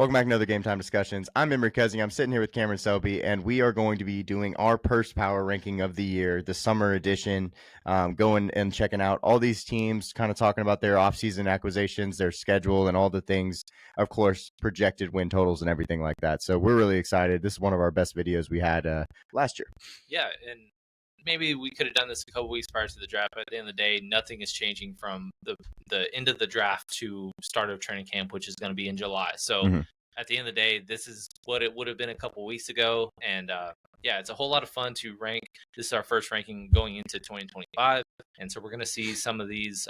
Welcome back to another Game Time Discussions. I'm Emery Cuzzy. I'm sitting here with Cameron Selby, and we are going to be doing our Purse Power ranking of the year, the summer edition, going and checking out all these teams, kind of talking about their offseason acquisitions, their schedule, and all the things, of course, projected win totals and everything like that. So we're really excited. This is one of our best videos we had last year. Yeah, and maybe we could have done this a couple weeks prior to the draft, but at the end of the day, nothing is changing from the end of the draft to start of training camp, which is going to be in July. So at the end of the day, this is what it would have been a couple weeks ago. And yeah, it's a whole lot of fun to rank. This is our first ranking going into 2025. And so we're going to see some of these.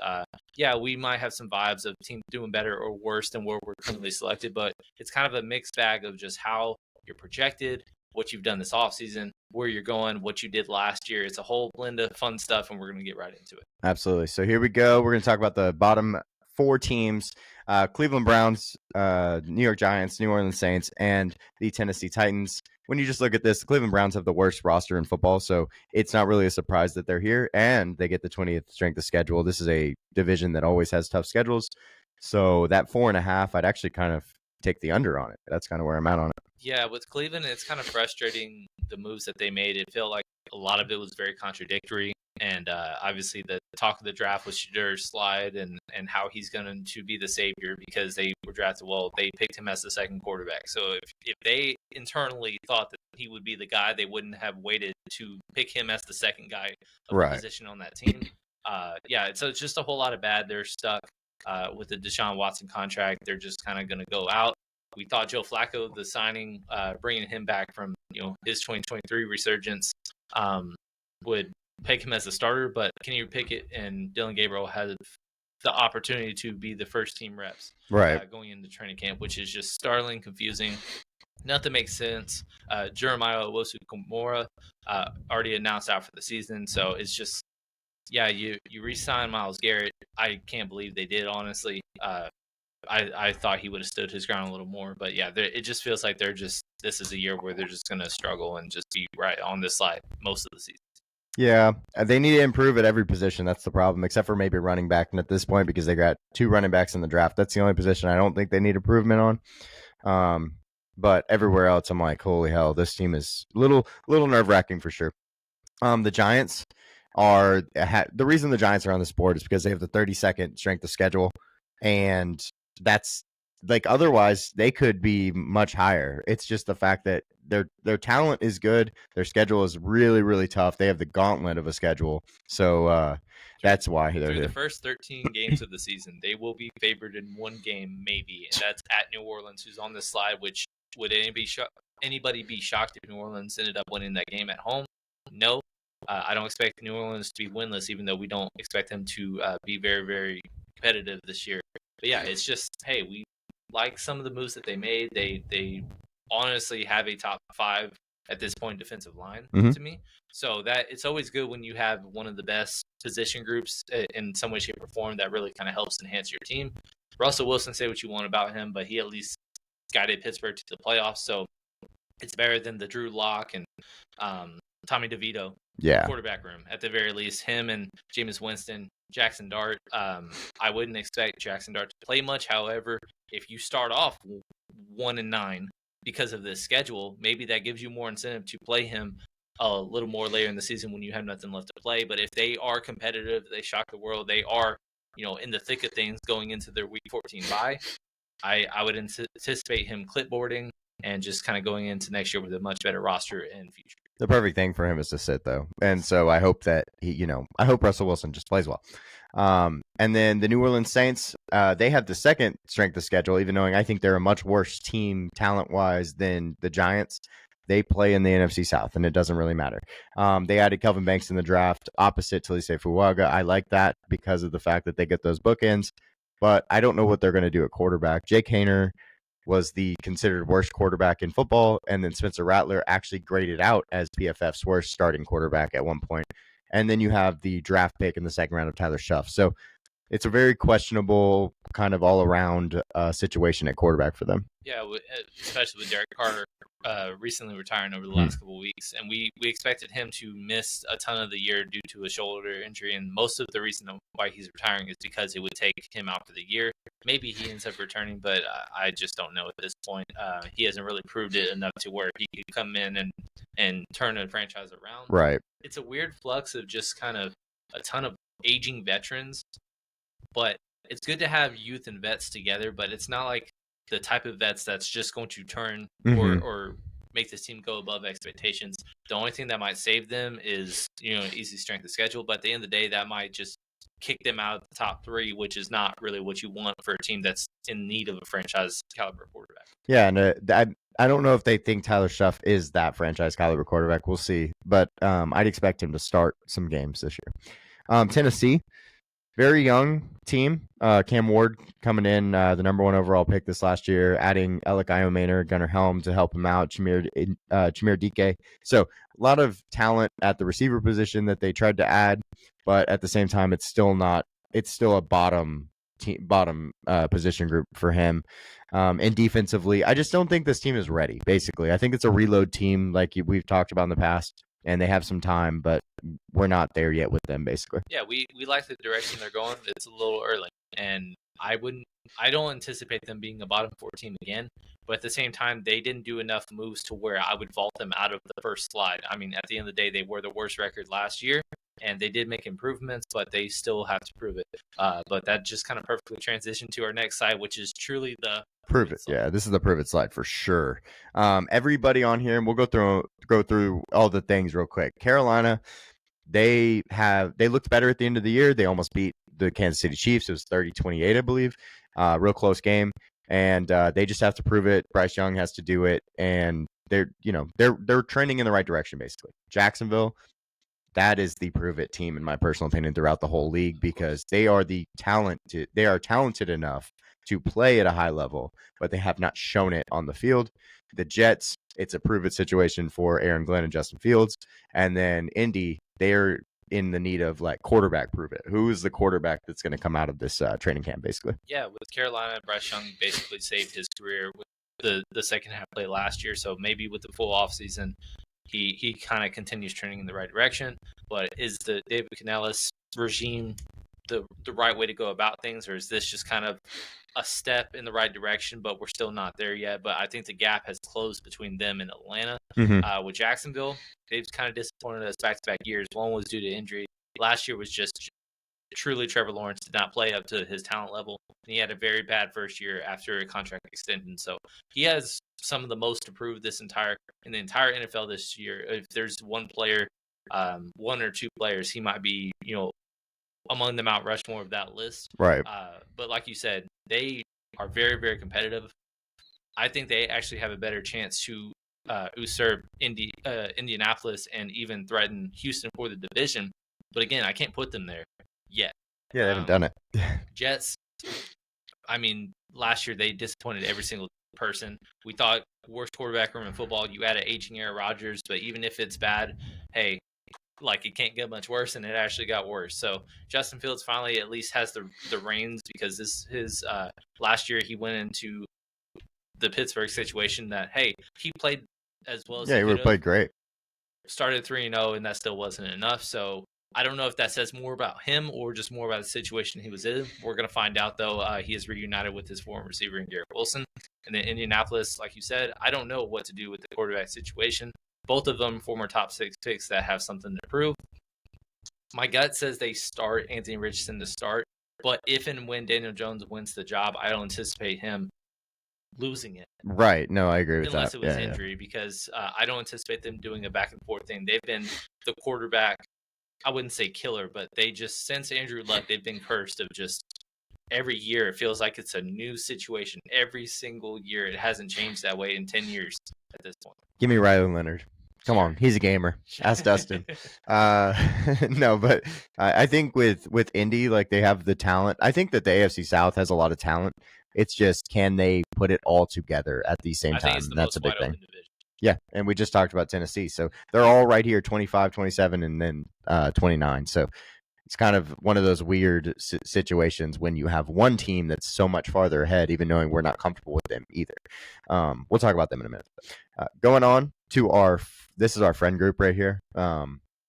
Yeah, we might have some vibes of teams doing better or worse than where we're currently selected, but it's kind of a mixed bag of just how you're projected, what you've done this offseason, where you're going, what you did last year. It's a whole blend of fun stuff, and we're going to get right into it. Absolutely. So here we go. We're going to talk about the bottom four teams, Cleveland Browns, New York Giants, New Orleans Saints, and the Tennessee Titans. When you just look at this, the Cleveland Browns have the worst roster in football, so it's not really a surprise that they're here, and they get the 20th strength of schedule. This is a division that always has tough schedules, so that 4.5, I'd actually kind of take the under on it. That's kind of where I'm at on it. Yeah, with Cleveland, it's kind of frustrating the moves that they made. It felt like a lot of it was very contradictory. And obviously, the talk of the draft was Shedeur Slide and how he's going to be the savior because they were drafted. Well, they picked him as the second quarterback. So if they internally thought that he would be the guy, they wouldn't have waited to pick him as the second guy of the position on that team. Yeah, so it's just a whole lot of bad. They're stuck with the Deshaun Watson contract. They're just kind of going to go out. We thought Joe Flacco, the signing, bringing him back from his 2023 resurgence, would pick him as a starter, but Kenny Pickett and Dylan Gabriel had the opportunity to be the first team reps going into training camp, which is just startling, confusing. Nothing makes sense. Jeremiah Owusu-Koramoah already announced out for the season, so it's just, yeah, you re-sign Myles Garrett. I can't believe they did, honestly. I thought he would have stood his ground a little more, but yeah, it just feels like this is a year where they're just going to struggle and just be right on this slide most of the season. Yeah, they need to improve at every position. That's the problem, except for maybe running back. And at this point, because they got 2 running backs in the draft, that's the only position I don't think they need improvement on. But everywhere else, I'm like, holy hell, this team is a little nerve-wracking for sure. The Giants are the reason the Giants are on this board is because they have the 32nd strength of schedule, and that's like otherwise they could be much higher. It's just the fact that their talent is good. Their schedule is really, really tough. They have the gauntlet of a schedule. So that's why they're through the first 13 games of the season. They will be favored in one game, maybe, and that's at New Orleans, who's on this slide. Which would anybody be shocked if New Orleans ended up winning that game at home? No. I don't expect New Orleans to be winless, even though we don't expect them to be very, very competitive this year. But yeah, it's just, hey, we like some of the moves that they made. They honestly have a top 5 at this point defensive line to me. So that it's always good when you have one of the best position groups in some way, shape, or form that really kind of helps enhance your team. Russell Wilson, say what you want about him, but he at least guided Pittsburgh to the playoffs. So it's better than the Drew Lock and Tommy DeVito quarterback room. At the very least, him and Jameis Winston, Jackson Dart. I wouldn't expect Jackson Dart to play much. However, if you start off 1-9 because of this schedule, maybe that gives you more incentive to play him a little more later in the season when you have nothing left to play. But if they are competitive, they shock the world, they are, in the thick of things going into their Week 14 bye, I would anticipate him clipboarding and just kind of going into next year with a much better roster and future. The perfect thing for him is to sit, though. And so I hope that I hope Russell Wilson just plays well. And then the New Orleans Saints, they have the second strength of schedule, even though I think they're a much worse team talent-wise than the Giants. They play in the NFC South, and it doesn't really matter. They added Kelvin Banks in the draft, opposite Talise Fuaga. I like that because of the fact that they get those bookends, but I don't know what they're going to do at quarterback. Jake Haener was the considered worst quarterback in football, and then Spencer Rattler actually graded out as PFF's worst starting quarterback at one point. And then you have the draft pick in the second round of Tyler Shuff. So it's a very questionable kind of all around situation at quarterback for them. Yeah, especially with Derek Carter recently retiring over the last couple of weeks, and we expected him to miss a ton of the year due to a shoulder injury, and most of the reason why he's retiring is because it would take him out for the year. Maybe he ends up returning, but I just don't know at this point. He hasn't really proved it enough to where he could come in and turn a franchise around. Right. It's a weird flux of just kind of a ton of aging veterans, but it's good to have youth and vets together, but it's not like the type of vets that's just going to turn or make this team go above expectations. The only thing that might save them is, easy strength of schedule. But at the end of the day, that might just kick them out of the top 3, which is not really what you want for a team that's in need of a franchise caliber quarterback. Yeah, and I don't know if they think Tyler Shuff is that franchise caliber quarterback. We'll see. But I'd expect him to start some games this year. Tennessee. Very young team. Cam Ward coming in, the number 1 overall pick this last year, adding Alec Iomaner, Gunnar Helm to help him out, Chimere Dike. So a lot of talent at the receiver position that they tried to add, but at the same time, it's still a bottom position group for him. And defensively, I just don't think this team is ready, basically. I think it's a reload team like we've talked about in the past, and they have some time, but we're not there yet with them, basically. Yeah, we like the direction they're going. It's a little early, and I don't anticipate them being a bottom 4 team again, but at the same time, they didn't do enough moves to where I would vault them out of the first slide. I mean, at the end of the day, they were the worst record last year, and they did make improvements, but they still have to prove it. But that just kind of perfectly transitioned to our next slide, which is truly the Prove it. Yeah, this is the prove it slide for sure. Everybody on here, and we'll go through all the things real quick. Carolina, they looked better at the end of the year. They almost beat the Kansas City Chiefs. It was 30-28, I believe. Real close game, and they just have to prove it. Bryce Young has to do it, and they're trending in the right direction, basically. Jacksonville, that is the prove it team, in my personal opinion, throughout the whole league, because they are talented enough to play at a high level, but they have not shown it on the field. The Jets, it's a prove it situation for Aaron Glenn and Justin Fields. And then Indy, they're in the need of like quarterback prove it. Who is the quarterback that's going to come out of this training camp, basically? Yeah, with Carolina, Bryce Young basically saved his career with the second half play last year. So maybe with the full offseason, he kind of continues trending in the right direction. But is the David Canales regime the right way to go about things, or is this just kind of a step in the right direction, but we're still not there yet? But I think the gap has closed between them and Atlanta. With Jacksonville, they've kind of disappointed us back-to-back years. One was due to injury. Last year was just truly Trevor Lawrence did not play up to his talent level. And he had a very bad first year after a contract extension. So he has some of the most improved in the entire NFL this year. If there's one player, 1 or 2 players, he might be, among the Mount Rushmore of that list. Right. But like you said, they are very, very competitive. I think they actually have a better chance to usurp Indianapolis and even threaten Houston for the division. But again, I can't put them there yet. Yeah, they haven't done it. Jets, I mean, last year they disappointed every single person. We thought worst quarterback room in football. You had an aging Aaron Rodgers, but even if it's bad, hey, like it can't get much worse, and it actually got worse. So Justin Fields finally at least has the reins, because his last year he went into the Pittsburgh situation that, hey, he played as well as he would have played great. Started 3-0, and that still wasn't enough. So I don't know if that says more about him or just more about the situation he was in. We're going to find out, though. He is reunited with his former receiver in Garrett Wilson. And then Indianapolis, like you said, I don't know what to do with the quarterback situation. Both of them former top 6 picks that have something to prove. My gut says they start Anthony Richardson to start, but if and when Daniel Jones wins the job, I don't anticipate him losing it. Right. No, I agree with unless that. Unless it was injury, because I don't anticipate them doing a back and forth thing. They've been the quarterback, I wouldn't say killer, but they just, since Andrew Luck, they've been cursed of just every year. It feels like it's a new situation. Every single year. It hasn't changed that way in 10 years at this point. Give me Riley Leonard. Come on, he's a gamer. Ask Dustin. No, but I think with Indy, like, they have the talent. I think that the AFC South has a lot of talent. It's just, can they put it all together at the same time? That's a big thing. Yeah, and we just talked about Tennessee. So they're all right here, 25, 27, and then 29. So it's kind of one of those weird situations when you have one team that's so much farther ahead, even knowing we're not comfortable with them either. We'll talk about them in a minute. Going on to this is our friend group right here.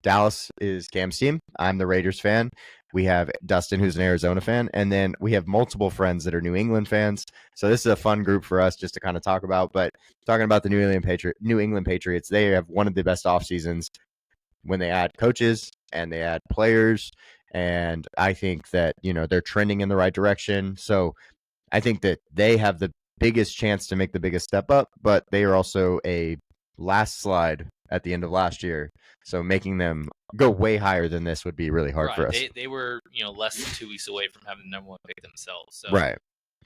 Dallas is Cam's team. I'm the Raiders fan. We have Dustin, who's an Arizona fan, and then we have multiple friends that are New England fans. So this is a fun group for us just to kind of talk about. But talking about the New England Patriots, they have one of the best off seasons when they add coaches and they add players. And I think that, they're trending in the right direction. So I think that they have the biggest chance to make the biggest step up, but they are also a last slide at the end of last year. So making them go way higher than this would be really hard for us. They were, less than 2 weeks away from having the number one pick themselves. So right.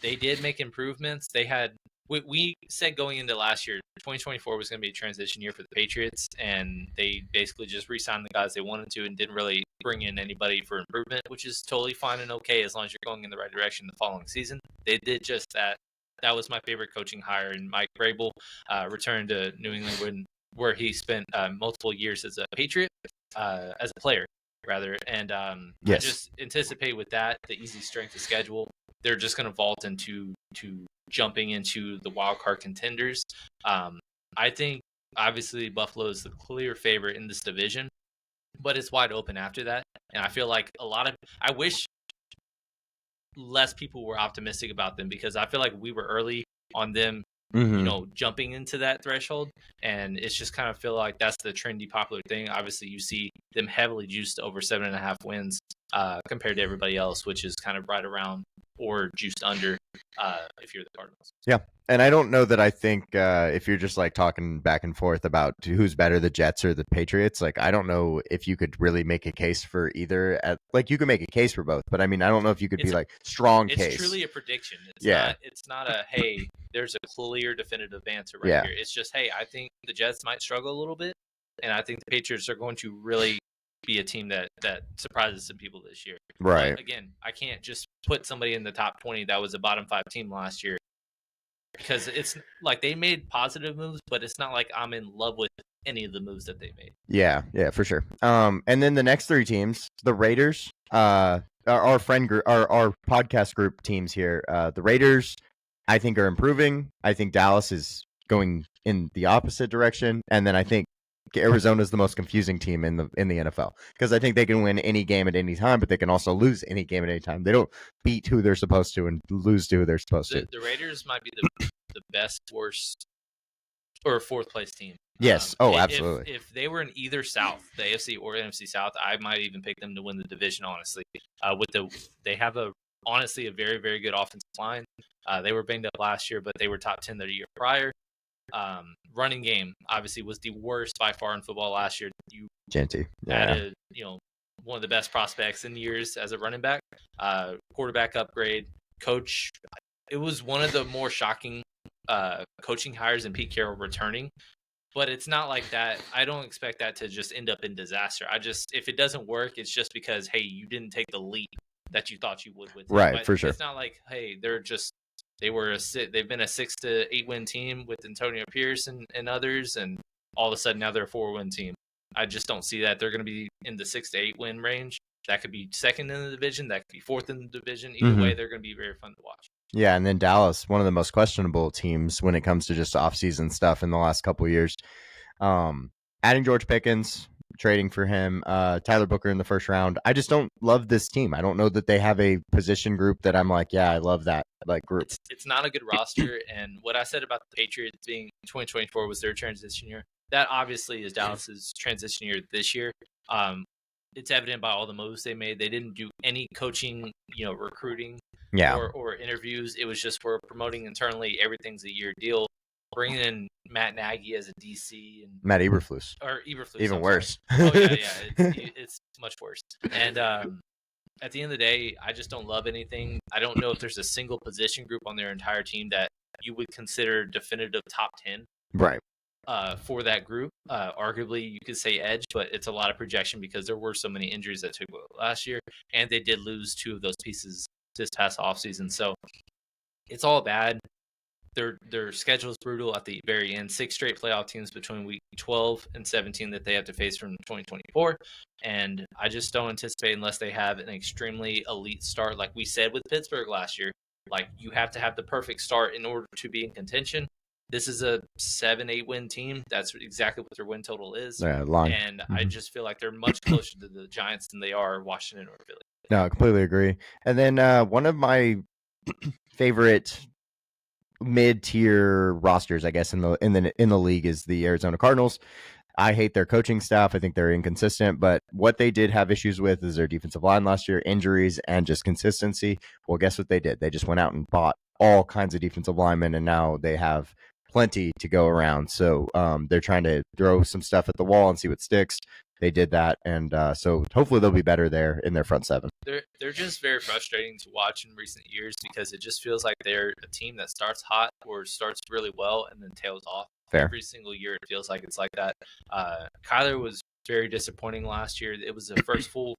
They did make improvements. They had we said going into last year, 2024 was going to be a transition year for the Patriots, and they basically just re-signed the guys they wanted to and didn't really bring in anybody for improvement, which is totally fine and okay as long as you're going in the right direction the following season. They did just that. That was my favorite coaching hire, and Mike Vrabel returned to New England where he spent multiple years as a Patriot, as a player, rather. And yes. I just anticipate with that, the easy strength of schedule, they're just going to vault into jumping into the wild card contenders. I think obviously Buffalo is the clear favorite in this division, but it's wide open after that. And I feel like I wish less people were optimistic about them, because I feel like we were early on them, jumping into that threshold. And it's just kind of feel like that's the trendy popular thing. Obviously you see them heavily juiced over 7.5 wins compared to everybody else, which is kind of right around or juiced under if you're the Cardinals. Yeah. And I don't know that I think if you're just like talking back and forth about who's better, the Jets or the Patriots, like I don't know if you could really make a case for either. You can make a case for both, but I mean, I don't know if you could be like strong case. It's truly a prediction. It's not a, hey, there's a clear definitive answer here. It's just, hey, I think the Jets might struggle a little bit, and I think the Patriots are going to really be a team that surprises some people this year. Right. But again, I can't just put somebody in the top 20 that was a bottom 5 team last year, because it's like they made positive moves, but it's not like I'm in love with any of the moves that they made. Yeah, for sure. And then the next 3 teams, the Raiders, our friend group, our podcast group teams here, the Raiders, I think are improving. I think Dallas is going in the opposite direction, and then I think Arizona is the most confusing team in the NFL, because I think they can win any game at any time, but they can also lose any game at any time. They don't beat who they're supposed to and lose to who they're supposed to. The Raiders might be the best, worst, or 4th place team. Yes. Absolutely. If they were in either South, the AFC or NFC South, I might even pick them to win the division. Honestly, they have honestly a very, very good offensive line. They were banged up last year, but they were top 10 the year prior. Running game obviously was the worst by far in football last year. You added, one of the best prospects in years as a running back. Quarterback upgrade, coach. It was one of the more shocking coaching hires in Pete Carroll returning. But it's not like that. I don't expect that to just end up in disaster. If it doesn't work, it's just because, hey, you didn't take the leap that you thought you would with him. Right, but for sure. It's not like, hey, they've been a 6 to 8 win team with Antonio Pierce and others, and all of a sudden now they're a 4-win team. I just don't see that. They're going to be in the 6 to 8 win range. That could be 2nd in the division. That could be 4th in the division. Either way, they're going to be very fun to watch. Yeah, and then Dallas, one of the most questionable teams when it comes to just off-season stuff in the last couple of years. Adding George Pickens, trading for him, Tyler Booker in the first round. I just don't love this team. I don't know that they have a position group that I'm like, yeah, I love that group. It's not a good roster, and what I said about the Patriots being 2024 was their transition year. That obviously is Dallas's transition year this year. It's evident by all the moves they made. They didn't do any coaching, recruiting or interviews. It was just for promoting internally. Everything's a year deal. Bringing in Matt Nagy as a DC and Matt Eberflus. Or Eberflus. Even worse. Oh, yeah. It's much worse. And at the end of the day, I just don't love anything. I don't know if there's a single position group on their entire team that you would consider definitive top 10. Right. For that group. Arguably, you could say edge, but it's a lot of projection because there were so many injuries that took place last year, and they did lose 2 of those pieces this past offseason. So it's all bad. their schedule is brutal at the very end. 6 straight playoff teams between week 12 and 17 that they have to face from 2024. And I just don't anticipate, unless they have an extremely elite start, like we said with Pittsburgh last year, like you have to have the perfect start in order to be in contention. This is a 7-8 win team. That's exactly what their win total is. Yeah, line. And I just feel like they're much closer to the Giants than they are Washington or Philly. No, I completely agree. And then one of my favorite mid-tier rosters, I guess, in the league is the Arizona Cardinals. I hate their coaching staff. I think they're inconsistent, but what they did have issues with is their defensive line last year, injuries, and just consistency. Well, guess what they did? They just went out and bought all kinds of defensive linemen, and now they have plenty to go around. So they're trying to throw some stuff at the wall and see what sticks. They did that, and so hopefully they'll be better there in their front seven. They're just very frustrating to watch in recent years because it just feels like they're a team that starts hot or starts really well and then tails off. Fair. Every single year it feels like it's like that. Kyler was very disappointing last year. It was the first full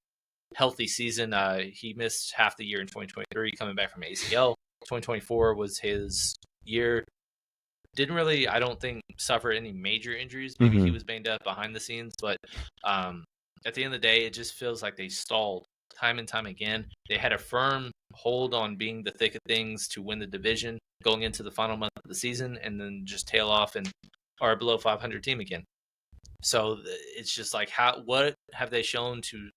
healthy season. He missed half the year in 2023 coming back from ACL. 2024 was his year. Didn't really, I don't think, suffer any major injuries. Maybe he was banged up behind the scenes, but at the end of the day, it just feels like they stalled time and time again. They had a firm hold on being the thick of things to win the division going into the final month of the season, and then just tail off and are a below 500 team again. So it's just like, what have they shown to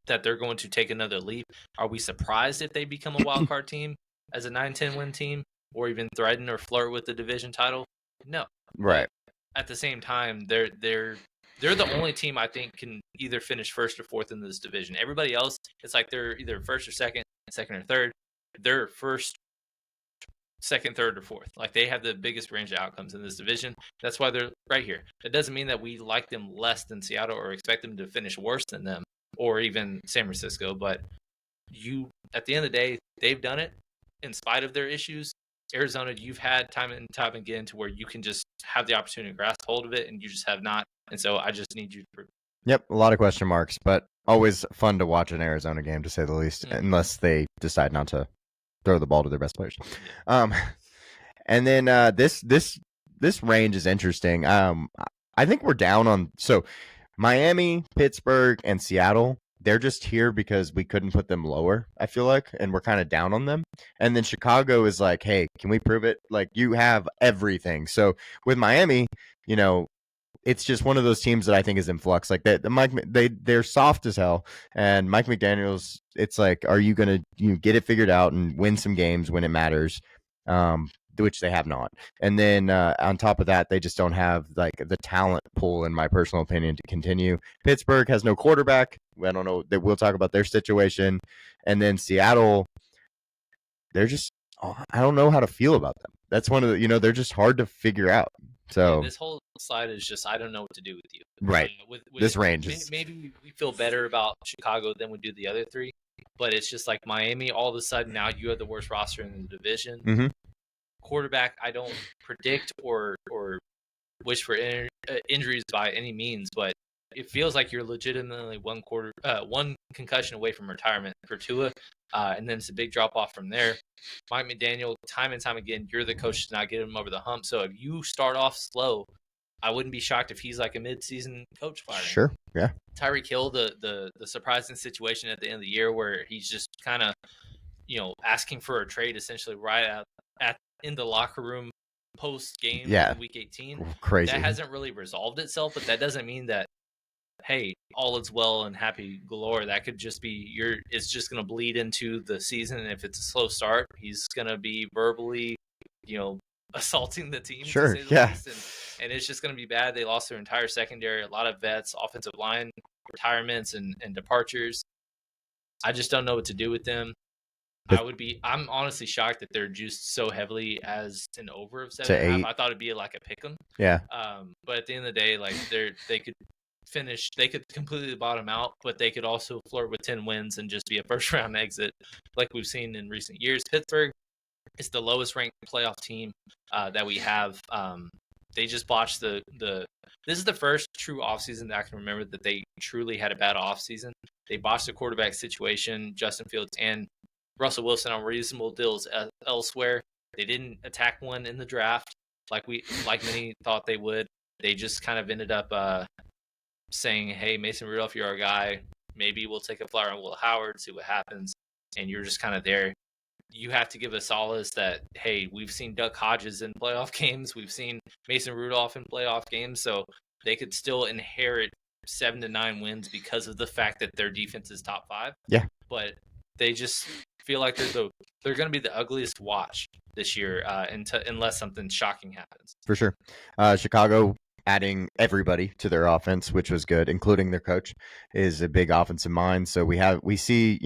that they're going to take another leap? Are we surprised if they become a wild card team as a 9-10 win team, or even threaten or flirt with the division title? No. Right. But at the same time, they're the only team I think can either finish first or fourth in this division. Everybody else, it's like they're either first or second or third. They're first, second, third, or fourth. Like they have the biggest range of outcomes in this division. That's why they're right here. It doesn't mean that we like them less than Seattle or expect them to finish worse than them or even San Francisco. But at the end of the day, they've done it in spite of their issues. Arizona, you've had time and time again to where you can just have the opportunity to grasp hold of it, and you just have not. And so I just need you to prove. Yep, a lot of question marks, but always fun to watch an Arizona game, to say the least, unless they decide not to throw the ball to their best players. And then this range is interesting. I think we're down on Miami, Pittsburgh, and Seattle. They're just here because we couldn't put them lower, I feel like, and we're kind of down on them. And then Chicago is like, hey, can we prove it? Like, you have everything. So with Miami, it's just one of those teams that I think is in flux. Like they're soft as hell, and Mike McDaniels, it's like, are you gonna get it figured out and win some games when it matters? Which they have not. And then on top of that, they just don't have like the talent pool, in my personal opinion, to continue. Pittsburgh has no quarterback. I don't know. We'll talk about their situation. And then Seattle, they're just, I don't know how to feel about them. That's one of the, they're just hard to figure out. So this whole slide is just, I don't know what to do with you. Right. With this range is... Maybe we feel better about Chicago than we do the other three, but it's just like Miami, all of a sudden now you have the worst roster in the division. Mm-hmm. Quarterback, I don't predict or wish for injuries by any means, but it feels like you're legitimately one concussion away from retirement for Tua, and then it's a big drop off from there. Mike McDaniel, time and time again, you're the coach to not get him over the hump. So if you start off slow, I wouldn't be shocked if he's like a mid-season coach firing. Sure, yeah. Tyreek Hill, the surprising situation at the end of the year where he's just kind of asking for a trade essentially right in the locker room post game in week 18. Crazy. That hasn't really resolved itself, but that doesn't mean that, hey, all is well and happy galore. That could just be it's just going to bleed into the season. And if it's a slow start, he's going to be verbally, assaulting the team. Sure. To say the least. And it's just going to be bad. They lost their entire secondary, a lot of vets, offensive line retirements and departures. I just don't know what to do with them. I'm honestly shocked that they're juiced so heavily as an over of 7.5. I thought it'd be like a pick 'em. Yeah. But at the end of the day, like they could finish, they could completely bottom out, but they could also flirt with 10 wins and just be a first round exit like we've seen in recent years. Pittsburgh is the lowest ranked playoff team that we have. They just botched this is the first true offseason that I can remember that they truly had a bad offseason. They botched the quarterback situation, Justin Fields and Russell Wilson on reasonable deals elsewhere. They didn't attack one in the draft like many thought they would. They just kind of ended up saying, "Hey, Mason Rudolph, you're our guy. Maybe we'll take a flyer on Will Howard, see what happens." And you're just kind of there. You have to give a solace that, hey, we've seen Duck Hodges in playoff games. We've seen Mason Rudolph in playoff games. So they could still inherit 7 to 9 wins because of the fact that their defense is top 5. Yeah. But they just feel like they're going to be the ugliest watch this year unless something shocking happens. For sure. Chicago adding everybody to their offense, which was good, including their coach, is a big offensive mind. So we see,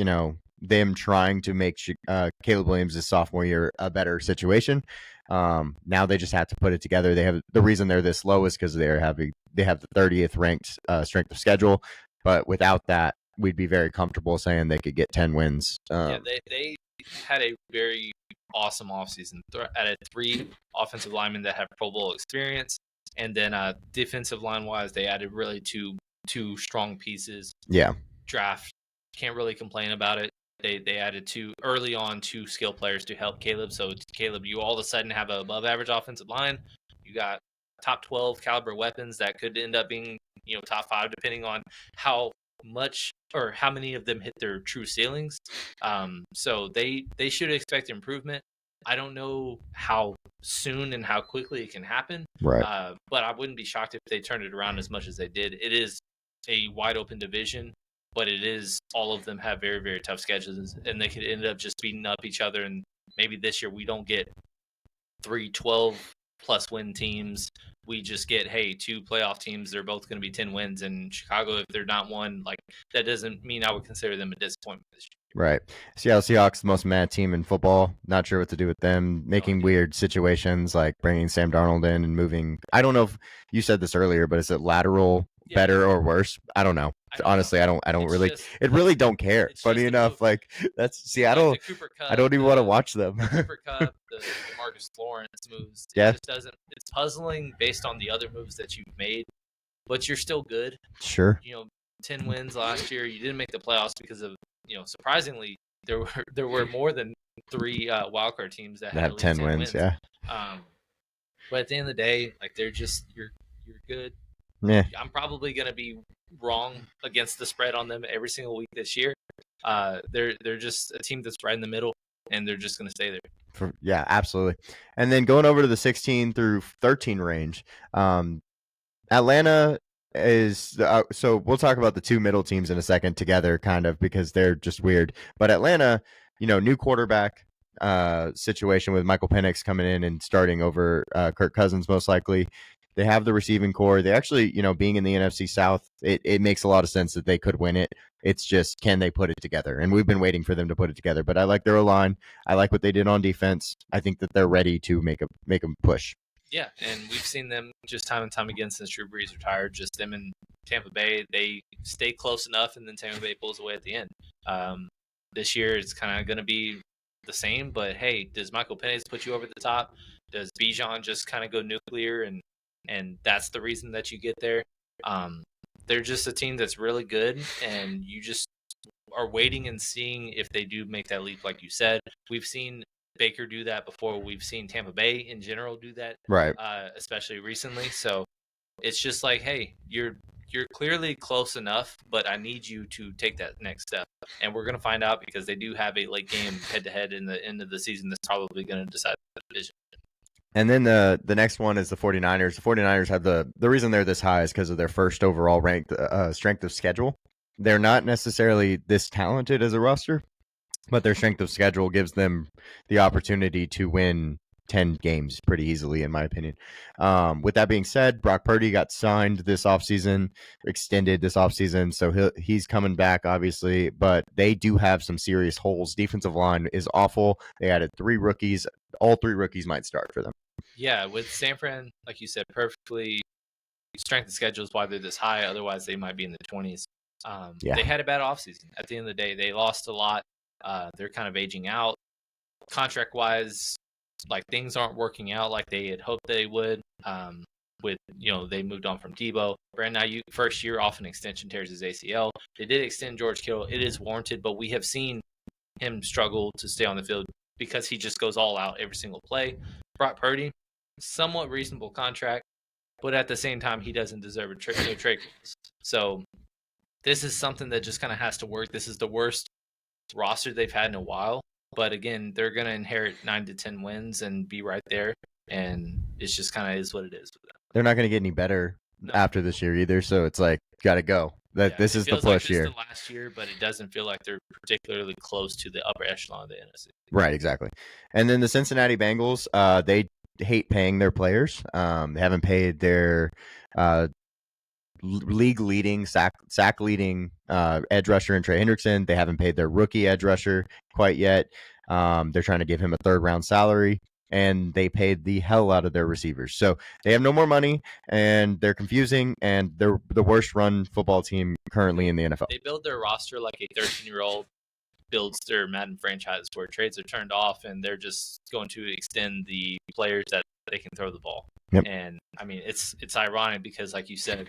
them trying to make Caleb Williams' sophomore year a better situation. Now they just have to put it together. They have the reason they're this low is because they have the 30th ranked strength of schedule, but without that, we'd be very comfortable saying they could get 10 wins. They had a very awesome offseason. Added 3 offensive linemen that have Pro Bowl experience, and then defensive line wise, they added really two strong pieces. Yeah, draft, can't really complain about it. They added 2 skill players to help Caleb. So Caleb, you all of a sudden have a above average offensive line. You got top 12 caliber weapons that could end up being top 5 depending on how much or how many of them hit their true ceilings. So they should expect improvement. I don't know how soon and how quickly it can happen. Right. But I wouldn't be shocked if they turned it around as much as they did. It is a wide open division, but it is all of them have very, very tough schedules, and they could end up just beating up each other. And maybe this year we don't get 3 12-plus win teams. We just get, 2 playoff teams. They're both going to be 10 wins. And Chicago, if they're not one, that doesn't mean I would consider them a disappointment this year. Right. Seattle Seahawks, the most mad team in football. Not sure what to do with them. Making weird situations like bringing Sam Darnold in and moving. I don't know if you said this earlier, but is it lateral better or worse? I don't know. Honestly, I don't really. It really don't care. Funny enough, that's Seattle. Like the Cooper Kupp, I don't even want to watch them. The Cooper Kupp, the Marcus Lawrence moves. Yeah. It just doesn't. It's puzzling based on the other moves that you've made, but you're still good. Sure. 10 wins last year. You didn't make the playoffs because of surprisingly there were more than 3 wildcard teams that had have 10 wins. Yeah. But at the end of the day, they're just you're good. Yeah. I'm probably gonna be wrong against the spread on them every single week this year. They're just a team that's right in the middle, and they're just gonna stay there. Yeah, absolutely. And then going over to the 16 through 13 range, Atlanta is so we'll talk about the 2 middle teams in a second together, kind of, because they're just weird. But Atlanta, new quarterback situation with Michael Penix coming in and starting over Kirk Cousins most likely. They have the receiving core. They actually, being in the NFC South, it makes a lot of sense that they could win it. It's just, can they put it together? And we've been waiting for them to put it together. But I like their O-line. I like what they did on defense. I think that they're ready to make a push. Yeah, and we've seen them just time and time again since Drew Brees retired. Just them in Tampa Bay, they stay close enough, and then Tampa Bay pulls away at the end. This year, it's kind of going to be the same. But hey, does Michael Penix put you over the top? Does Bijan just kind of go nuclear, and that's the reason that you get there? They're just a team that's really good, and you just are waiting and seeing if they do make that leap, like you said. We've seen Baker do that before. We've seen Tampa Bay in general do that, right? Especially recently. So it's just hey, you're clearly close enough, but I need you to take that next step. And we're going to find out because they do have a late game head-to-head in the end of the season that's probably going to decide the division. And then the next one is the 49ers. The 49ers have the reason they're this high is because of their first overall ranked strength of schedule. They're not necessarily this talented as a roster, but their strength of schedule gives them the opportunity to win 10 games pretty easily, in my opinion. With that being said, Brock Purdy got signed this offseason, extended this offseason, so he's coming back, obviously, but they do have some serious holes. Defensive line is awful. They added 3 rookies. All 3 rookies might start for them. Yeah, with San Fran, like you said, perfectly strength of schedule is why they're this high. Otherwise, they might be in the 20s. They had a bad offseason. At the end of the day, they lost a lot. They're kind of aging out. Contract-wise, things aren't working out like they had hoped they would. They moved on from Debo. Brandon Ayuk, first year off an extension, tears his ACL. They did extend George Kittle. It is warranted, but we have seen him struggle to stay on the field because he just goes all out every single play. Brock Purdy, somewhat reasonable contract, but at the same time, he doesn't deserve a no trade clause. So this is something that just kind of has to work. This is the worst roster they've had in a while. But again, they're going to inherit 9 to 10 wins and be right there. And it's just kind of is what it is with them. They're not going to get any better after this year either. So it's like, got to go. This is the push year. It's the last year, but it doesn't feel like they're particularly close to the upper echelon of the NFC. Right, exactly. And then the Cincinnati Bengals, they hate paying their players. They haven't paid their league leading sack leading edge rusher and Trey Hendrickson. They haven't paid their rookie edge rusher quite yet. They're trying to give him a 3rd round salary, and they paid the hell out of their receivers. So they have no more money, and they're confusing, and they're the worst run football team currently in the NFL. They build their roster like a 13-year-old builds their Madden franchise, where trades are turned off and they're just going to extend the players that they can throw the ball. Yep. And I mean, it's ironic because, like you said,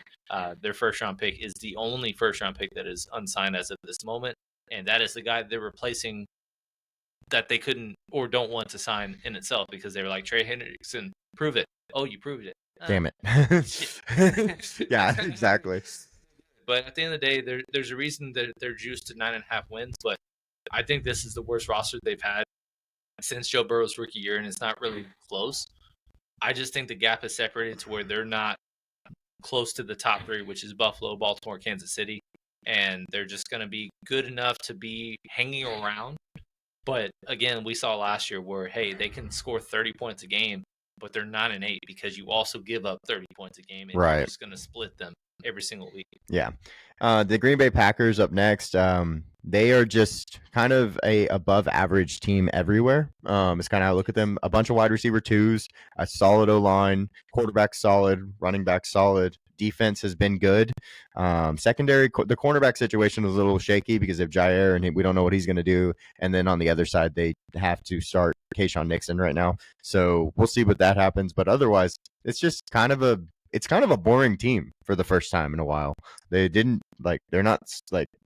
their 1st-round pick is the only 1st-round pick that is unsigned as of this moment, and that is the guy they're replacing that they couldn't or don't want to sign in itself, because they were like, Trey Hendrickson, prove it. Oh, you proved it. Damn it. Yeah, exactly. But at the end of the day, there's a reason that they're juiced to 9.5 wins. But I think this is the worst roster they've had since Joe Burrow's rookie year, and it's not really close. I just think the gap is separated to where they're not close to the top 3, which is Buffalo, Baltimore, Kansas City. And they're just going to be good enough to be hanging around. But again, we saw last year where, hey, they can score 30 points a game, but they're 9-8 because you also give up 30 points a game, and you're just going to split them every single week. Yeah. The Green Bay Packers up next. They are just kind of a above average team everywhere. It's kind of how I look at them. A bunch of wide receiver 2s, a solid O-line, quarterback solid, running back solid. Defense has been good. Secondary, the cornerback situation was a little shaky because of Jair, and we don't know what he's going to do. And then on the other side, they have to start Keyshawn Nixon right now. So we'll see what that happens. But otherwise, it's just kind of a boring team for the first time in a while. They're not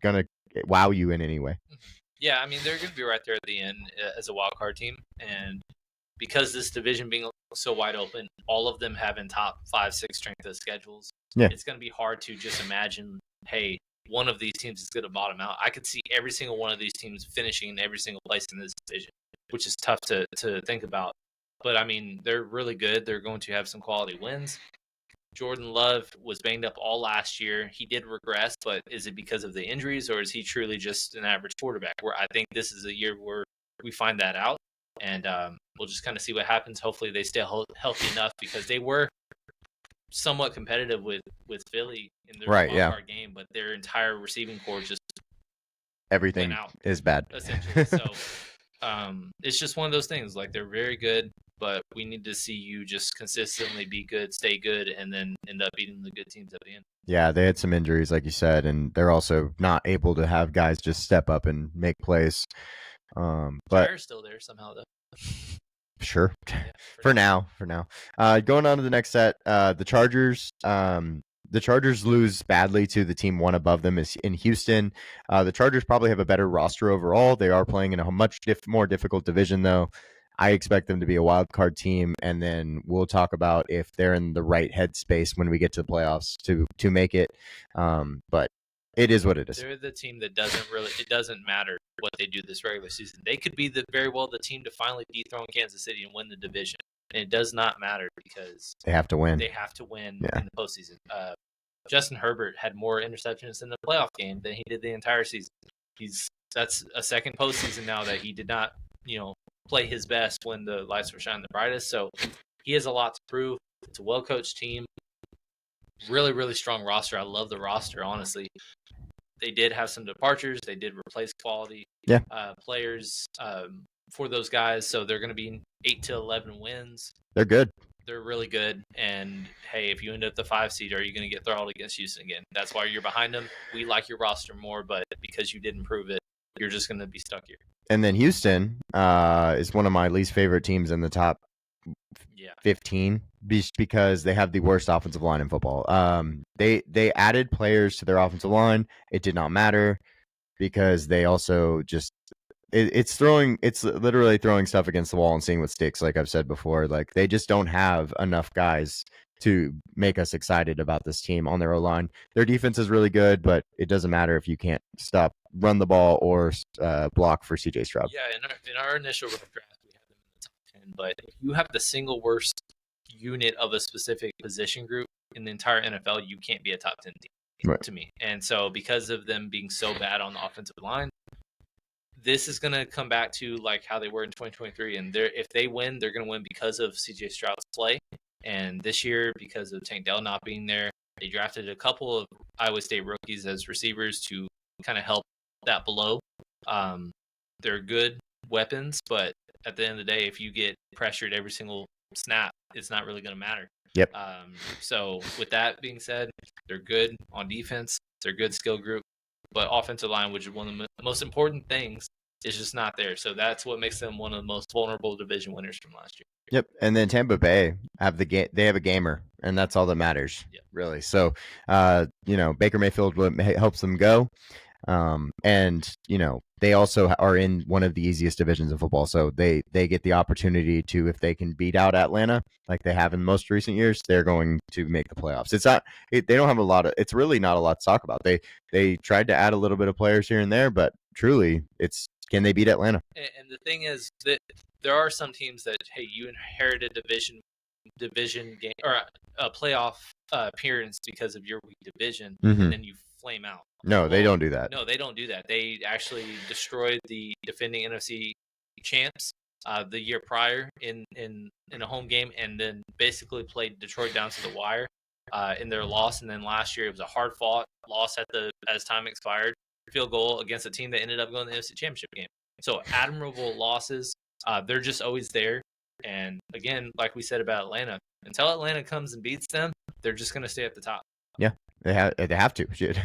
going to wow you in any way. Yeah, I mean, they're going to be right there at the end as a wild card team. And because this division being so wide open, all of them having top 5-6 strength of schedules, it's going to be hard to just imagine, hey, one of these teams is going to bottom out. I could see every single one of these teams finishing in every single place in this division, which is tough to think about. But, I mean, they're really good. They're going to have some quality wins. Jordan Love was banged up all last year. He did regress, but is it because of the injuries, or is he truly just an average quarterback? Where I think this is a year where we find that out, and we'll just kind of see what happens. Hopefully they stay healthy enough, because they were somewhat competitive with Philly in their wild-card game, but their entire receiving core just everything went out, is bad. Essentially. So it's just one of those things. Like, they're very good, but we need to see you just consistently be good, stay good, and then end up beating the good teams at the end. Yeah, they had some injuries, like you said, and they're also not able to have guys just step up and make plays. But Jair's still there somehow, though. Sure. Yeah, for now. Going on to the next set, the Chargers. The Chargers lose badly to the team one above them is in Houston. The Chargers probably have a better roster overall. They are playing in a much more difficult division, though. I expect them to be a wild card team, and then we'll talk about if they're in the right headspace when we get to the playoffs to make it. But it is what it is. They're the team that it doesn't matter what they do this regular season. They could be very well the team to finally dethrone Kansas City and win the division. And it does not matter because they have to win. They have to win in the postseason. Justin Herbert had more interceptions in the playoff game than he did the entire season. That's a second postseason now that he did not, play his best when the lights were shining the brightest. So he has a lot to prove. It's a well-coached team. Really, really strong roster. I love the roster, honestly. They did have some departures. They did replace quality players for those guys. So they're going to be 8 to 11 wins. They're good. They're really good. And, hey, if you end up the 5 seed, are you going to get throttled against Houston again? That's why you're behind them. We like your roster more, but because you didn't prove it, you're just going to be stuck here. And then Houston is one of my least favorite teams in the top 15 because they have the worst offensive line in football. They added players to their offensive line. It did not matter because they also just it's literally throwing stuff against the wall and seeing what sticks. Like I've said before, like they just don't have enough guys to make us excited about this team on their O line. Their defense is really good, but it doesn't matter if you can't run the ball or block for CJ Stroud. Yeah, in our initial rough draft, we had them in the top 10. But if you have the single worst unit of a specific position group in the entire NFL, you can't be a top 10 team Right. to me. And so because of them being so bad on the offensive line, this is going to come back to like how they were in 2023. And if they win, they're going to win because of CJ Stroud's play. And this year, because of Tank Dell not being there, they drafted a couple of Iowa State rookies as receivers to kind of help that blow. They're good weapons, but at the end of the day, if you get pressured every single snap, it's not really going to matter. Yep. So with that being said, they're good on defense. They're a good skill group, but offensive line, which is one of the most important things, is just not there. So that's what makes them one of the most vulnerable division winners from last year. Yep. And then Tampa Bay they have a gamer, and that's all that matters, really. So, Baker Mayfield helps them go. And they also are in one of the easiest divisions of football, so they get the opportunity to, if they can beat out Atlanta like they have in the most recent years, they're going to make the playoffs. They don't have it's really not a lot to talk about. They tried to add a little bit of players here and there, but truly can they beat Atlanta? And the thing is that there are some teams that, hey, you inherit a division game or a playoff appearance because of your weak division, and then you flame out. No, they don't do that. No, they don't do that. They actually destroyed the defending NFC champs the year prior in a home game, and then basically played Detroit down to the wire in their loss. And then last year it was a hard fought loss as time expired, field goal against a team that ended up going to the NFC Championship game. So admirable losses. They're just always there. And again, like we said about Atlanta, until Atlanta comes and beats them, they're just going to stay at the top. Yeah, they have to. Shit.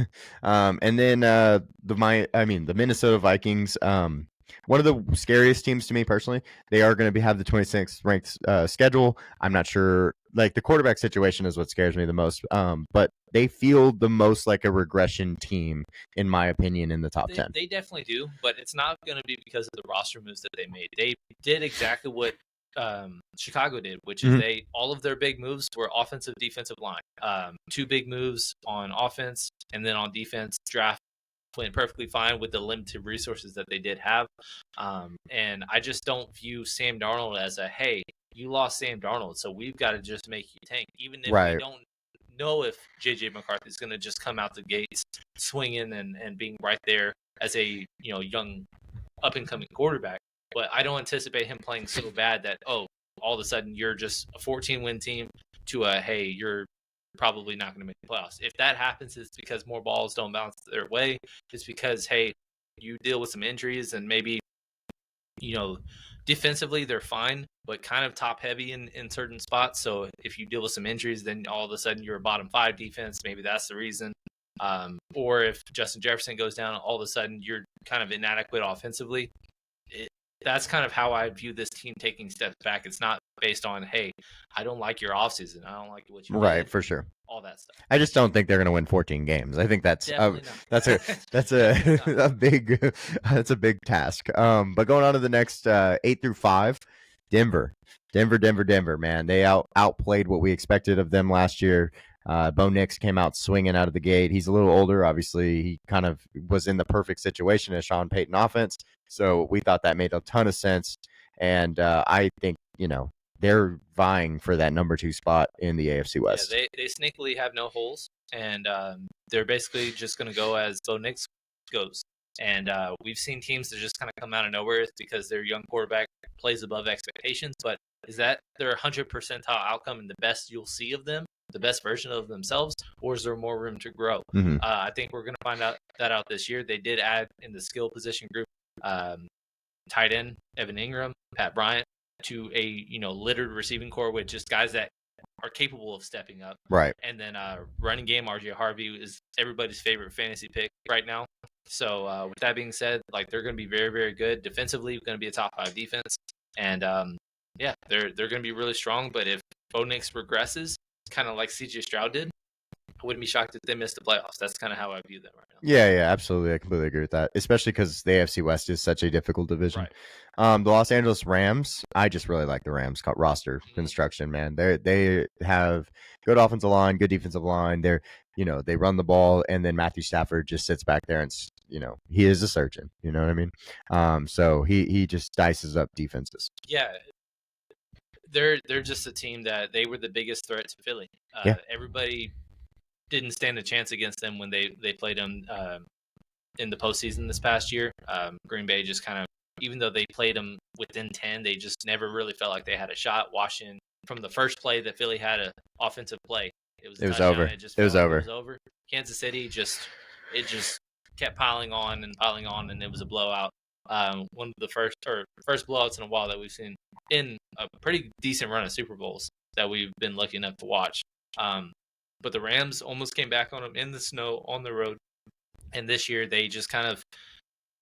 And then the Minnesota Vikings. One of the scariest teams to me personally. They are going to have the 26th ranked schedule. I'm not sure. Like the quarterback situation is what scares me the most. But they feel the most like a regression team, in my opinion, in the top 10. They definitely do, but it's not going to be because of the roster moves that they made. They did exactly what Chicago did, which is all of their big moves were offensive, defensive line. 2 big moves on offense, and then on defense, draft went perfectly fine with the limited resources that they did have. And I just don't view Sam Darnold as hey, you lost Sam Darnold, so we've got to just make you tank, even if we don't know if JJ McCarthy is going to just come out the gates swinging and being right there as a young up and coming quarterback. But I don't anticipate him playing so bad that, all of a sudden you're just a 14-win team to hey, you're probably not going to make the playoffs. If that happens, it's because more balls don't bounce their way. It's because, hey, you deal with some injuries and maybe, defensively they're fine, but kind of top heavy in certain spots. So if you deal with some injuries, then all of a sudden you're a bottom 5 defense. Maybe that's the reason. Or if Justin Jefferson goes down, all of a sudden you're kind of inadequate offensively. That's kind of how I view this team taking steps back. It's not based on, hey, I don't like your offseason. I don't like what you did. For sure. All that stuff. I just don't think they're going to win 14 games. I think that's that's a big task. But going on to the next 8 through 5, Denver, man, they outplayed what we expected of them last year. Bo Nix came out swinging out of the gate. He's a little older, obviously. He kind of was in the perfect situation as Sean Payton offense. So we thought that made a ton of sense. And I think, they're vying for that number 2 spot in the AFC West. Yeah, they sneakily have no holes, and they're basically just going to go as Bo Nix goes. And we've seen teams that just kind of come out of nowhere because their young quarterback plays above expectations. But is that their 100th percentile outcome and the best you'll see of them, the best version of themselves, or is there more room to grow? I think we're going to find that out this year. They did add in the skill position group tight end Evan Ingram, Pat Bryant, to a littered receiving core with just guys that are capable of stepping up. Right. And then running game, RJ Harvey is everybody's favorite fantasy pick right now. So with that being said, like they're going to be very, very good defensively. Going to be a top 5 defense, and they're going to be really strong. But if Bo Nix regresses, kind of like CJ Stroud did, I wouldn't be shocked if they missed the playoffs. That's kind of how I view them right now. Yeah, absolutely. I completely agree with that, especially because the AFC West is such a difficult division. Right. The Los Angeles Rams, I just really like the Rams roster Mhm. construction, man. They have good offensive line, good defensive line. They run the ball, and then Matthew Stafford just sits back there and he is a surgeon. You know what I mean? So he just dices up defenses. Yeah, they're just a team that they were the biggest threat to Philly. Yeah. Everybody didn't stand a chance against them when they played them in the postseason this past year. Green Bay just kind of, even though they played them within 10, they just never really felt like they had a shot. Washington, from the first play that Philly had an offensive play, it was over. It was over. Kansas City just kept piling on, and it was a blowout. One of the first blowouts in a while that we've seen in a pretty decent run of Super Bowls that we've been lucky enough to watch. But the Rams almost came back on them in the snow on the road. And this year, they just kind of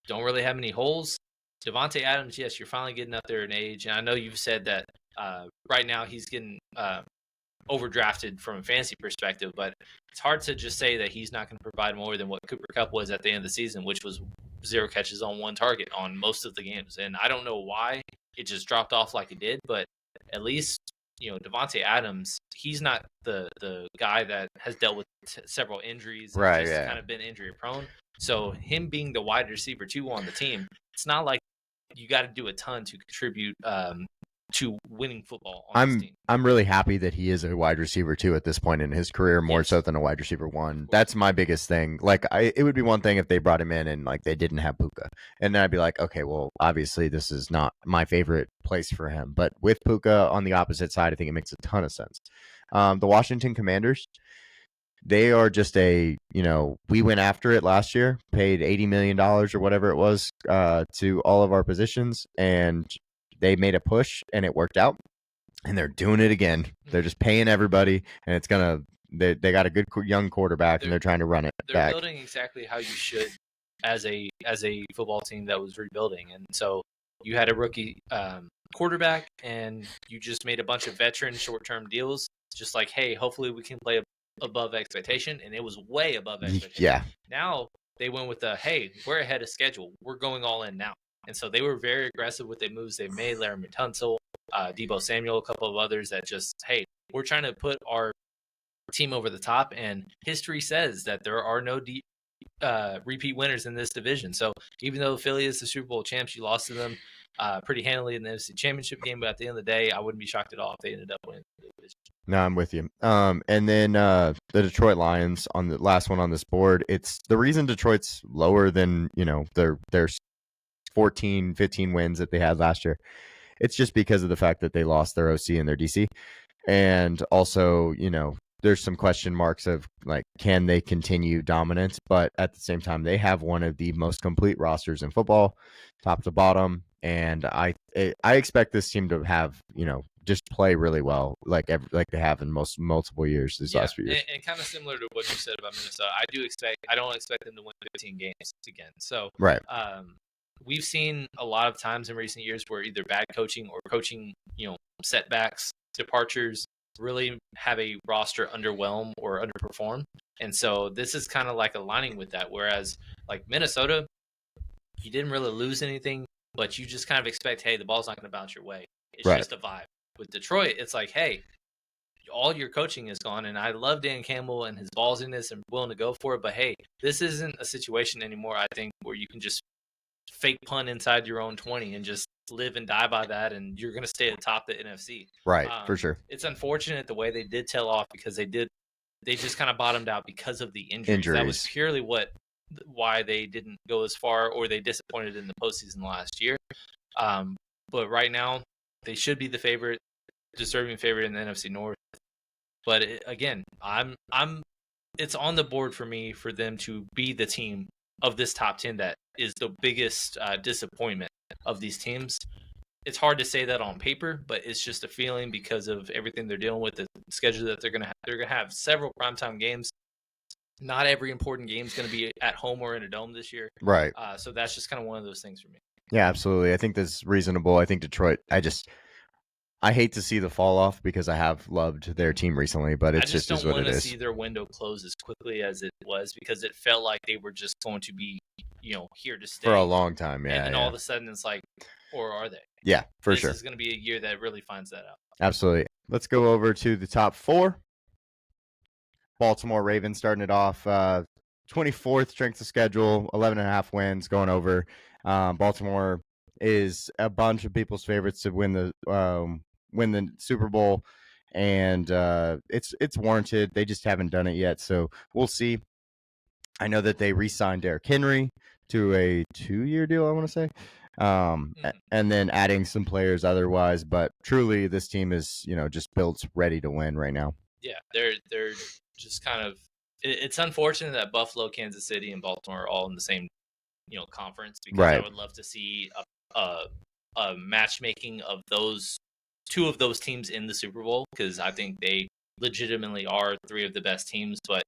don't really have any holes. Davante Adams, yes, you're finally getting up there in age. And I know you've said that right now he's getting overdrafted from a fantasy perspective, but it's hard to just say that he's not going to provide more than what Cooper Kupp was at the end of the season, which was 0 catches on 1 target on most of the games. And I don't know why it just dropped off like it did, but at least Davante Adams, he's not the guy that has dealt with several injuries and kind of been injury prone. So him being the wide receiver 2 on the team, it's not like you got to do a ton to contribute to winning football on this team. I'm really happy that he is a wide receiver 2 at this point in his career, more so than a wide receiver 1. That's my biggest thing. Like, it would be one thing if they brought him in and like they didn't have Puka, and then I'd be like, okay, well, obviously this is not my favorite place for him. But with Puka on the opposite side, I think it makes a ton of sense. The Washington Commanders, they are just we went after it last year, paid $80 million or whatever it was to all of our positions, and they made a push and it worked out, and they're doing it again. They're just paying everybody, and it's gonna. They got a good young quarterback, and they're trying to run it they're back. Building exactly how you should as a football team that was rebuilding, and so you had a rookie quarterback, and you just made a bunch of veteran short-term deals. Just like, hey, hopefully we can play above expectation, and it was way above expectation. Yeah. Now they went with hey, we're ahead of schedule. We're going all in now. And so they were very aggressive with the moves they made. Laremy Tunsil, Deebo Samuel, a couple of others that just, hey, we're trying to put our team over the top. And history says that there are no repeat winners in this division. So even though Philly is the Super Bowl champs, you lost to them pretty handily in the NFC Championship game. But at the end of the day, I wouldn't be shocked at all if they ended up winning the division. No, I'm with you. And then the Detroit Lions on the last one on this board. It's the reason Detroit's lower than their 14, 15 wins that they had last year. It's just because of the fact that they lost their OC and their DC. And also, there's some question marks of like, can they continue dominance? But at the same time, they have one of the most complete rosters in football, top to bottom. And I expect this team to have, just play really well, like they have in multiple years these last few years. And kind of similar to what you said about Minnesota, I don't expect them to win 15 games again. So right. We've seen a lot of times in recent years where either bad coaching or coaching, setbacks, departures really have a roster underwhelm or underperform. And so this is kind of like aligning with that. Whereas like Minnesota, you didn't really lose anything, but you just kind of expect, hey, the ball's not going to bounce your way. It's just a vibe. With Detroit, it's like, hey, all your coaching is gone. And I love Dan Campbell and his ballsiness and willing to go for it. But hey, this isn't a situation anymore, I think, where you can just fake punt inside your own 20 and just live and die by that, and you're going to stay atop the NFC. Right, for sure. It's unfortunate the way they did tail off because they just kind of bottomed out because of the injuries. That was purely why they didn't go as far, or they disappointed in the postseason last year. But right now, they should be the deserving favorite in the NFC North. But again, it's on the board for me for them to be the team of this top 10 that is the biggest disappointment of these teams. It's hard to say that on paper, but it's just a feeling because of everything they're dealing with, the schedule that they're going to have. They're going to have several primetime games. Not every important game is going to be at home or in a dome this year. Right. So that's just kind of one of those things for me. Yeah, absolutely. I think that's reasonable. I think Detroit, I hate to see the fall off because I have loved their team recently, but I it's just just is don't what want it to is. see their window close as quickly as it was, because it felt like they were just going to be, here to For a stay. long time. And Yeah, then all yeah. of a sudden it's like, or are they? Yeah, for This sure. is going to be a year that really finds that out. Absolutely. Let's go over to the top 4. Baltimore Ravens starting it off. 24th strength of schedule, 11.5 wins going over. Baltimore is a bunch of people's favorites to win the Super Bowl, and it's warranted. They just haven't done it yet, so we'll see. I know that they re-signed Derrick Henry to a 2-year deal, I want to say, and then adding some players otherwise. But truly, this team is just built ready to win right now. Yeah, they're just kind of. It's unfortunate that Buffalo, Kansas City, and Baltimore are all in the same conference, because I Right. would love to see a matchmaking of those two of those teams in the Super Bowl, because I think they legitimately are 3 of the best teams, but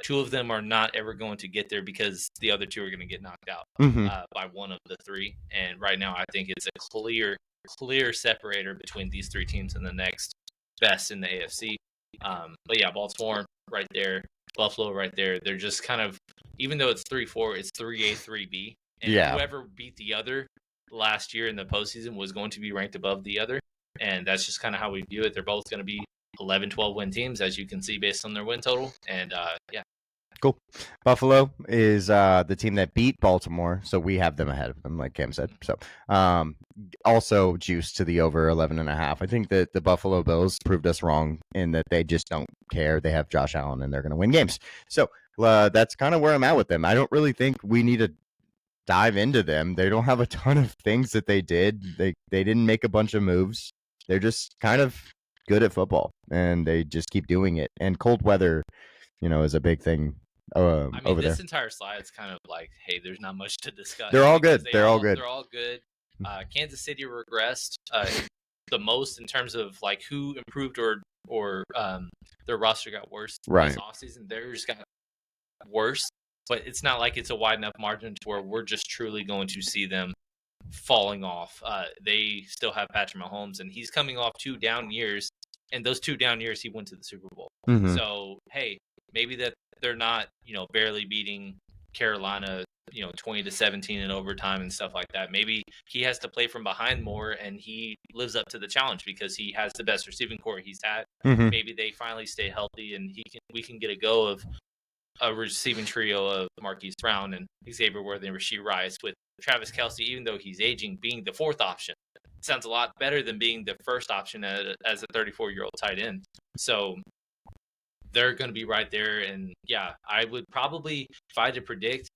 2 of them are not ever going to get there because the other 2 are going to get knocked out Mm-hmm. by one of the 3. And right now, I think it's a clear separator between these 3 teams and the next best in the AFC. But yeah, Baltimore right there, Buffalo right there. They're just kind of, even though it's 3-4, it's 3A, 3B, and Yeah. whoever beat the other last year in the postseason was going to be ranked above the other, and that's just kind of how we view it. They're both going to be 11, 12 win teams, as you can see based on their win total, and yeah. Cool. Buffalo is the team that beat Baltimore, so we have them ahead of them, like Cam said. So also juice to the over 11.5. I think that the Buffalo Bills proved us wrong in that they just don't care. They have Josh Allen and they're going to win games. So that's kind of where I'm at with them. I don't really think we need to dive into them. They don't have a ton of things that they did. They didn't make a bunch of moves. They're just kind of good at football, and they just keep doing it. And cold weather, is a big thing I mean, over this there. entire slide is kind of like, hey, there's not much to discuss. They're all because good. They're all good. They're all good. Kansas City regressed the most in terms of like who improved or their roster got worse Right. this offseason. Theirs got worse, but it's not like it's a wide enough margin to where we're just truly going to see them falling off. They still have Patrick Mahomes, and he's coming off 2 down years, and those 2 down years he went to the Super Bowl. Mhm. So hey, maybe that they're not barely beating Carolina 20-17 in overtime and stuff like that. Maybe he has to play from behind more, and he lives up to the challenge because he has the best receiving core he's had. Mhm. Maybe they finally stay healthy, and we can get a go of a receiving trio of Marquise Brown and Xavier Worthy and Rashee Rice, with Travis Kelce, even though he's aging, being the 4th option. Sounds a lot better than being the first option as a 34-year-old tight end. So they're going to be right there. And yeah, I would probably, if I had to predict,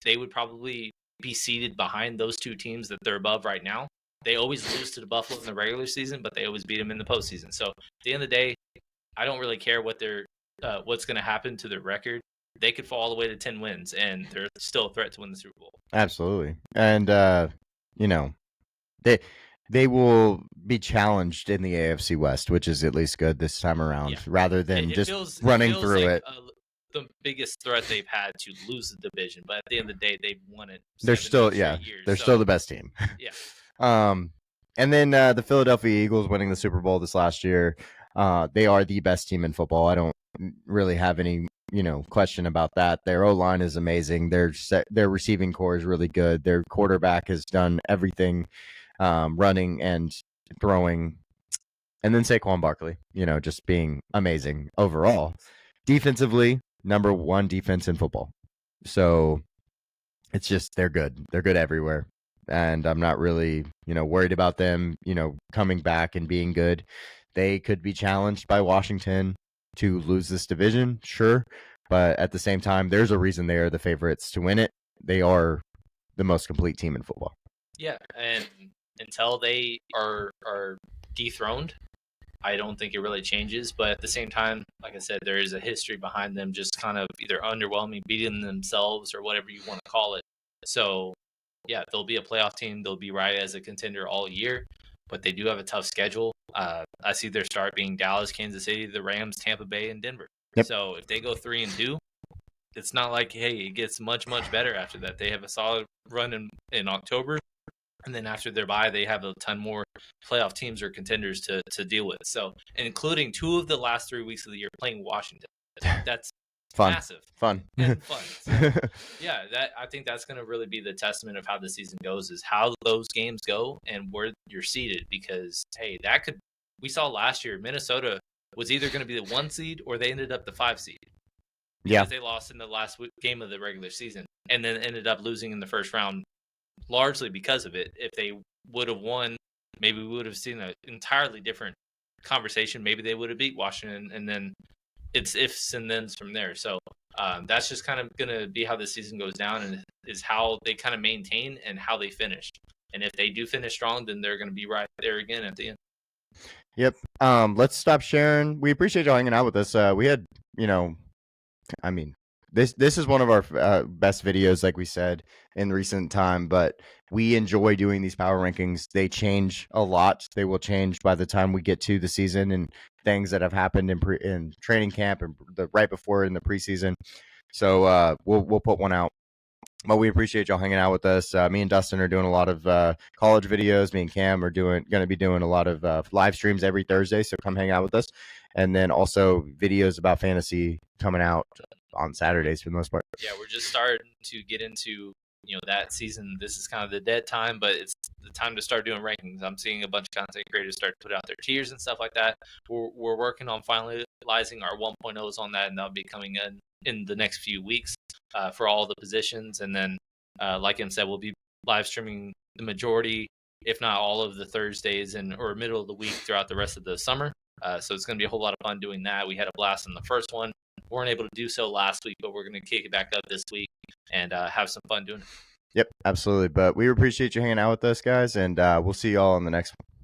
they would probably be seated behind those 2 teams that they're above right now. They always lose to the Buffalo in the regular season, but they always beat them in the postseason. So at the end of the day, I don't really care what what's going to happen to their record. They could fall all the way to 10 wins, and they're still a threat to win the Super Bowl. Absolutely. And they will be challenged in the AFC West, which is at least good this time around, rather than just running through like it. The biggest threat they've had to lose the division, but at the end of the day, they've won it. They're still years, they're still the best team. Yeah. And then the Philadelphia Eagles winning the Super Bowl this last year. They are the best team in football. I don't really have any question about that. Their O-line is amazing. Their receiving core is really good. Their quarterback has done everything, running and throwing. And then Saquon Barkley, just being amazing overall. Defensively, number 1 defense in football. So it's just they're good. They're good everywhere. And I'm not really, worried about them, coming back and being good. They could be challenged by Washington to lose this division, sure. But at the same time, there's a reason they are the favorites to win it. They are the most complete team in football. Yeah, and until they are dethroned, I don't think it really changes. But at the same time, like I said, there is a history behind them just kind of either underwhelming, beating themselves, or whatever you want to call it. So yeah, they'll be a playoff team. They'll be right as a contender all year, but they do have a tough schedule. I see their start being Dallas, Kansas City, the Rams, Tampa Bay, and Denver. Yep. So if they go 3-2, it's not like, hey, it gets much better after that. They have a solid run in October, And then after their bye, they have a ton more playoff teams or contenders to deal with. So, including 2 of the last 3 weeks of the year playing Washington. That's Fun. massive Fun. and fun. So, yeah, I think that's going to really be the testament of how the season goes, is how those games go and where you're seated. Because hey, we saw last year Minnesota was either going to be the 1 seed or they ended up the 5 seed Yeah. because they lost in the last game of the regular season and then ended up losing in the first round, largely because of it. If they would have won, maybe we would have seen an entirely different conversation. Maybe they would have beat Washington, and then it's ifs and thens from there. So that's just kind of going to be how the season goes down, and is how they kind of maintain and how they finish. And if they do finish strong, then they're going to be right there again at the end. Yep. Let's stop sharing. We appreciate y'all hanging out with us. We had, I mean, this is one of our best videos, like we said, in recent time, but we enjoy doing these power rankings. They change a lot. They will change by the time we get to the season, and things that have happened in training camp and right before in the preseason. So we'll put one out. But we appreciate y'all hanging out with us. Me and Dustin are doing a lot of college videos. Me and Cam are going to be doing a lot of live streams every Thursday. So come hang out with us. And then also videos about fantasy coming out on Saturdays for the most part. Yeah, we're just starting to get into that season. This is kind of the dead time, but it's the time to start doing rankings. I'm seeing a bunch of content creators start to put out their tiers and stuff like that. We're working on finalizing our 1.0s on that, and that'll be coming in the next few weeks for all the positions. And then, like Em said, we'll be live streaming the majority, if not all, of the Thursdays or middle of the week throughout the rest of the summer. So it's going to be a whole lot of fun doing that. We had a blast in the first one. We weren't able to do so last week, but we're going to kick it back up this week and have some fun doing it. Yep, absolutely. But we appreciate you hanging out with us, guys, and we'll see y'all on the next one.